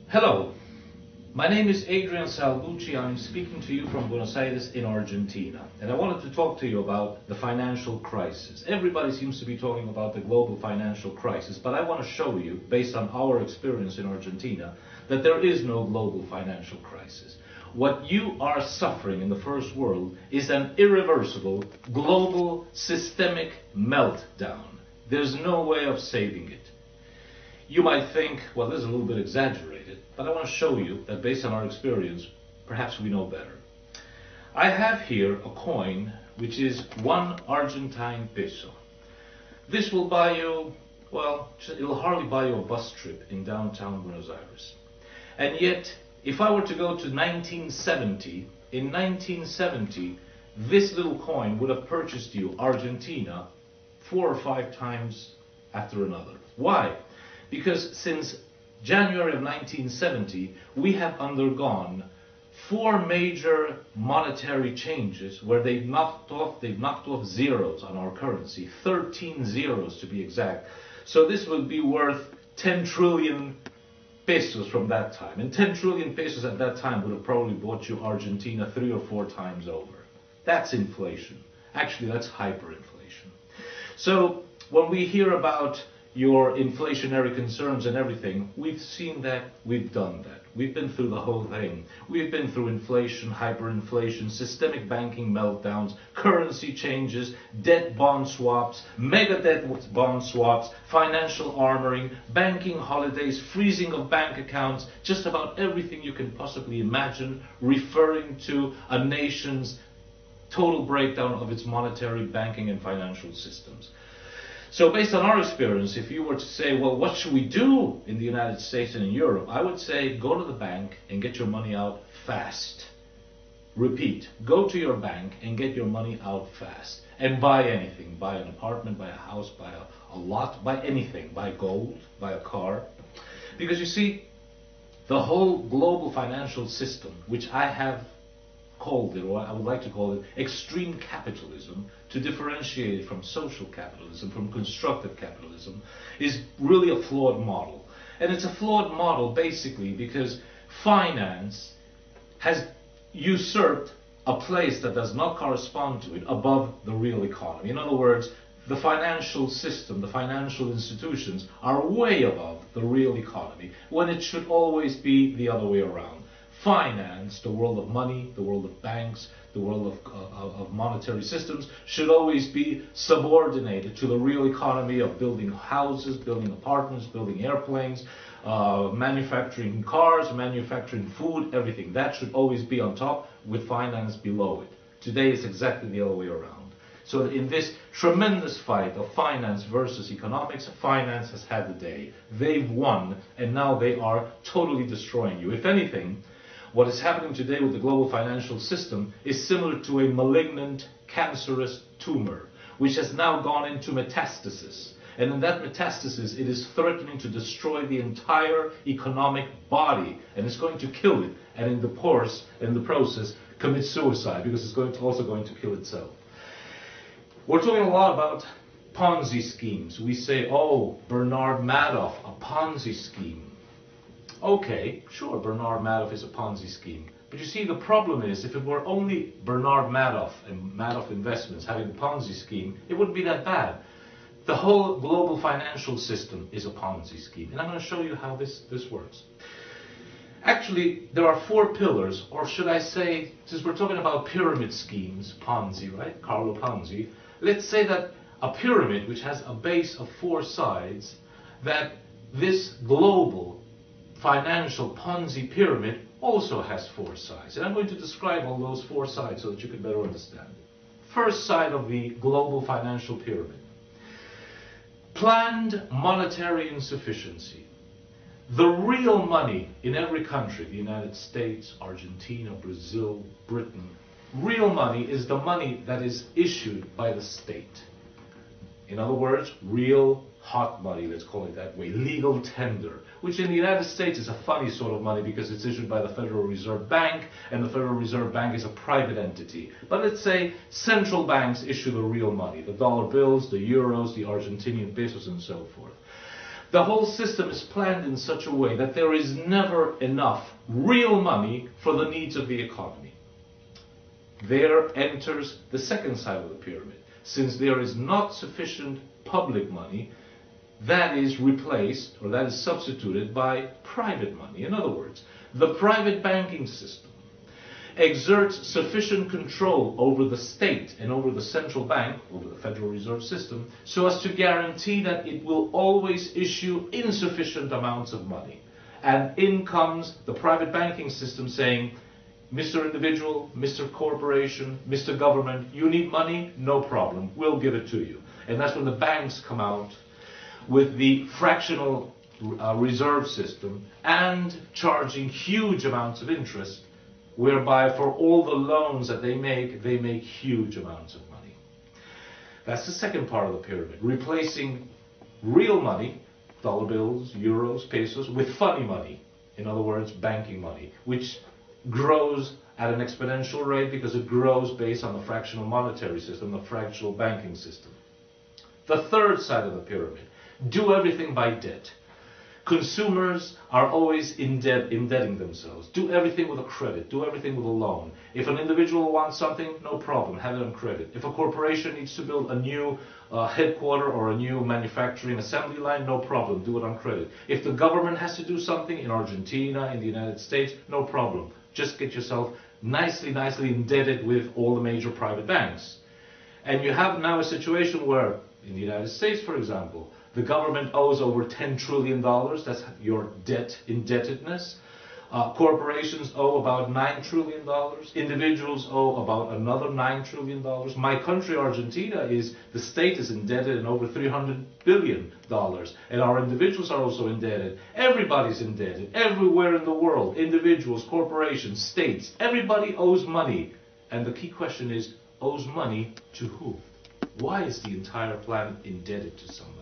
Hello, my name is Adrian Salbuchi. I'm speaking to you from Buenos Aires in Argentina, and I wanted to talk to you about the financial crisis. Everybody seems to be talking about the global financial crisis, but I want to show you, based on our experience in Argentina, that there is no global financial crisis. What you are suffering in the first world is an irreversible global systemic meltdown. There's no way of saving it. You might think, well, this is a little bit exaggerated, but I want to show you that based on our experience, perhaps we know better. I have here a coin which is 1 Argentine peso. This will buy you, well, it'll hardly buy you a bus trip in downtown Buenos Aires. And yet, if I were to go to 1970, in 1970, this little coin would have purchased you Argentina 4 or 5 times after another. Why? Because since January of 1970, we have undergone 4 major monetary changes where they've knocked off zeros on our currency, 13 zeros to be exact. So this would be worth 10 trillion pesos from that time. And 10 trillion pesos at that time would have probably bought you Argentina 3 or 4 times over. That's inflation. Actually, that's hyperinflation. So when we hear about your inflationary concerns and everything, we've seen that, we've done that. We've been through the whole thing. We've been through inflation, hyperinflation, systemic banking meltdowns, currency changes, debt bond swaps, mega debt bond swaps, financial armoring, banking holidays, freezing of bank accounts, just about everything you can possibly imagine referring to a nation's total breakdown of its monetary, banking and financial systems. So based on our experience, if you were to say, well, what should we do in the United States and in Europe? I would say go to the bank and get your money out fast. Repeat, go to your bank and get your money out fast. And buy anything. Buy an apartment, buy a house, buy a lot, buy anything. Buy gold, buy a car. Because you see, the whole global financial system, which I have called it, or I would like to call it, extreme capitalism, to differentiate it from social capitalism, from constructive capitalism, is really a flawed model. And it's a flawed model basically because finance has usurped a place that does not correspond to it above the real economy. In other words, the financial system, the financial institutions are way above the real economy, when it should always be the other way around. Finance, the world of money, the world of banks, the world of monetary systems, should always be subordinated to the real economy of building houses, building apartments, building airplanes, manufacturing cars, manufacturing food, everything. That should always be on top, with finance below it. Today it's exactly the other way around. So in this tremendous fight of finance versus economics, finance has had the day. They've won, and now they are totally destroying you. If anything, what is happening today with the global financial system is similar to a malignant, cancerous tumor, which has now gone into metastasis. And in that metastasis, it is threatening to destroy the entire economic body, and it's going to kill it, and in the process, commit suicide, because it's also going to kill itself. We're talking a lot about Ponzi schemes. We say, oh, Bernard Madoff, a Ponzi scheme. Okay, sure, Bernard Madoff is a Ponzi scheme. But you see, the problem is, if it were only Bernard Madoff and Madoff Investments having a Ponzi scheme, it wouldn't be that bad. The whole global financial system is a Ponzi scheme. And I'm going to show you how this works. Actually, there are 4 pillars, or should I say, since we're talking about pyramid schemes, Ponzi, right? Carlo Ponzi. Let's say that a pyramid which has a base of 4 sides, that this global financial Ponzi pyramid also has 4 sides. And I'm going to describe all those 4 sides so that you can better understand it. First side of the global financial pyramid. Planned monetary insufficiency. The real money in every country, the United States, Argentina, Brazil, Britain, real money is the money that is issued by the state. In other words, real hot money, let's call it that way, legal tender, which in the United States is a funny sort of money because it's issued by the Federal Reserve Bank, and the Federal Reserve Bank is a private entity. But let's say central banks issue the real money, the dollar bills, the euros, the Argentinian pesos, and so forth. The whole system is planned in such a way that there is never enough real money for the needs of the economy. There enters the second side of the pyramid. Since there is not sufficient public money, that is replaced, or that is substituted by private money. In other words, the private banking system exerts sufficient control over the state and over the central bank, over the Federal Reserve System, so as to guarantee that it will always issue insufficient amounts of money. And in comes the private banking system saying, Mr. Individual, Mr. Corporation, Mr. Government, you need money? No problem, we'll give it to you. And that's when the banks come out with the fractional reserve system and charging huge amounts of interest, whereby for all the loans that they make huge amounts of money. That's the second part of the pyramid, replacing real money, dollar bills, euros, pesos, with funny money. In other words, banking money, which grows at an exponential rate because it grows based on the fractional monetary system, the fractional banking system. The third side of the pyramid, do everything by debt. Consumers are always indebting themselves. Do everything with a credit. Do everything with a loan. If an individual wants something, no problem, have it on credit. If a corporation needs to build a new headquarter or a new manufacturing assembly line, no problem, do it on credit. If the government has to do something in Argentina, in the United States, no problem. Just get yourself nicely indebted with all the major private banks. And you have now a situation where, in the United States, for example, the government owes over $10 trillion, that's your debt indebtedness. Corporations owe about $9 trillion. Individuals owe about another $9 trillion. My country, Argentina, the state is indebted in over $300 billion. And our individuals are also indebted. Everybody's indebted. Everywhere in the world, individuals, corporations, states, everybody owes money. And the key question is, owes money to who? Why is the entire planet indebted to somebody?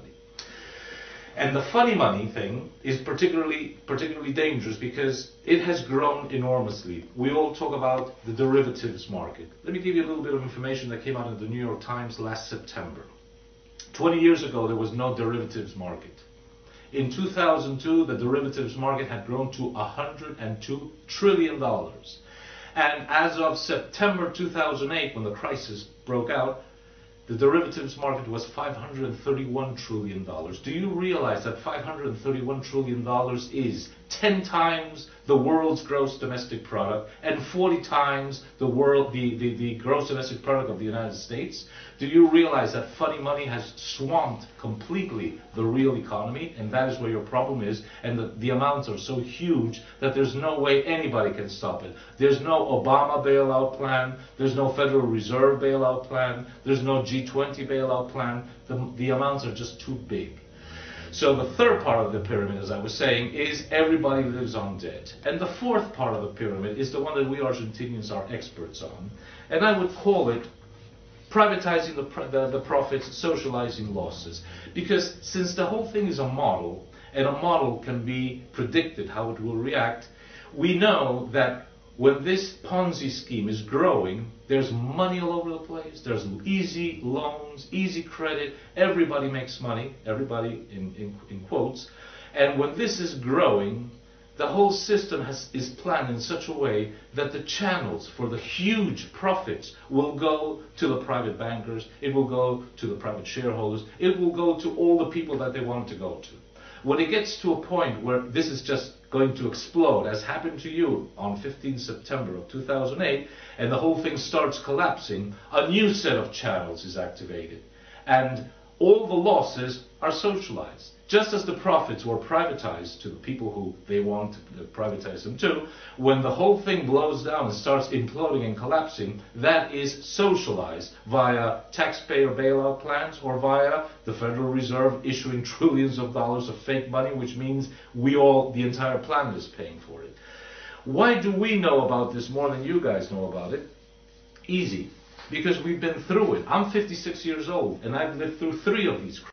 And the funny money thing is particularly dangerous because it has grown enormously. We all talk about the derivatives market. Let me give you a little bit of information that came out in the New York Times last September. 20 years ago, there was no derivatives market. In 2002, the derivatives market had grown to $102 trillion. And as of September 2008, when the crisis broke out, the derivatives market was $531 trillion. Do you realize that $531 trillion is 10 times the world's gross domestic product and 40 times the gross domestic product of the United States? Do you realize that funny money has swamped completely the real economy? And that is where your problem is. And the amounts are so huge that there's no way anybody can stop it. There's no Obama bailout plan. There's no Federal Reserve bailout plan. There's no G20 bailout plan. The amounts are just too big. So the third part of the pyramid, as I was saying, is everybody lives on debt. And the fourth part of the pyramid is the one that we Argentinians are experts on. And I would call it privatizing the profits, socializing losses. Because since the whole thing is a model, and a model can be predicted how it will react, we know that when this Ponzi scheme is growing, there's money all over the place, there's easy loans, easy credit, everybody makes money, everybody in quotes, and when this is growing, the whole system is planned in such a way that the channels for the huge profits will go to the private bankers, it will go to the private shareholders, it will go to all the people that they want to go to. When it gets to a point where this is just going to explode, as happened to you on 15 September of 2008, and the whole thing starts collapsing, a new set of channels is activated. And all the losses are socialized. Just as the profits were privatized to the people who they want to privatize them to, when the whole thing blows down and starts imploding and collapsing, that is socialized via taxpayer bailout plans or via the Federal Reserve issuing trillions of dollars of fake money, which means the entire planet is paying for it. Why do we know about this more than you guys know about it? Easy. Because we've been through it. I'm 56 years old and I've lived through 3 of these crises.